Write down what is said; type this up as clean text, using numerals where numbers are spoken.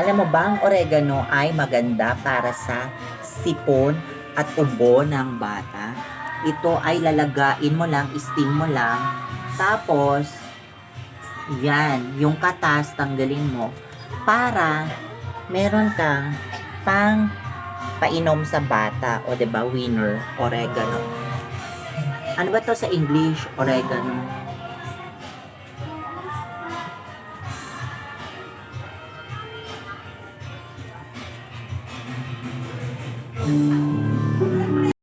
Alam mo ba, ang oregano ay maganda para sa sipon at ubo ng bata. Ito ay lalagain mo lang, steam mo lang. Tapos, yan, yung katas, tanggalin mo. Para meron kang pang painom sa bata. O, diba, winner, oregano. Ano ba to sa English? Oregano.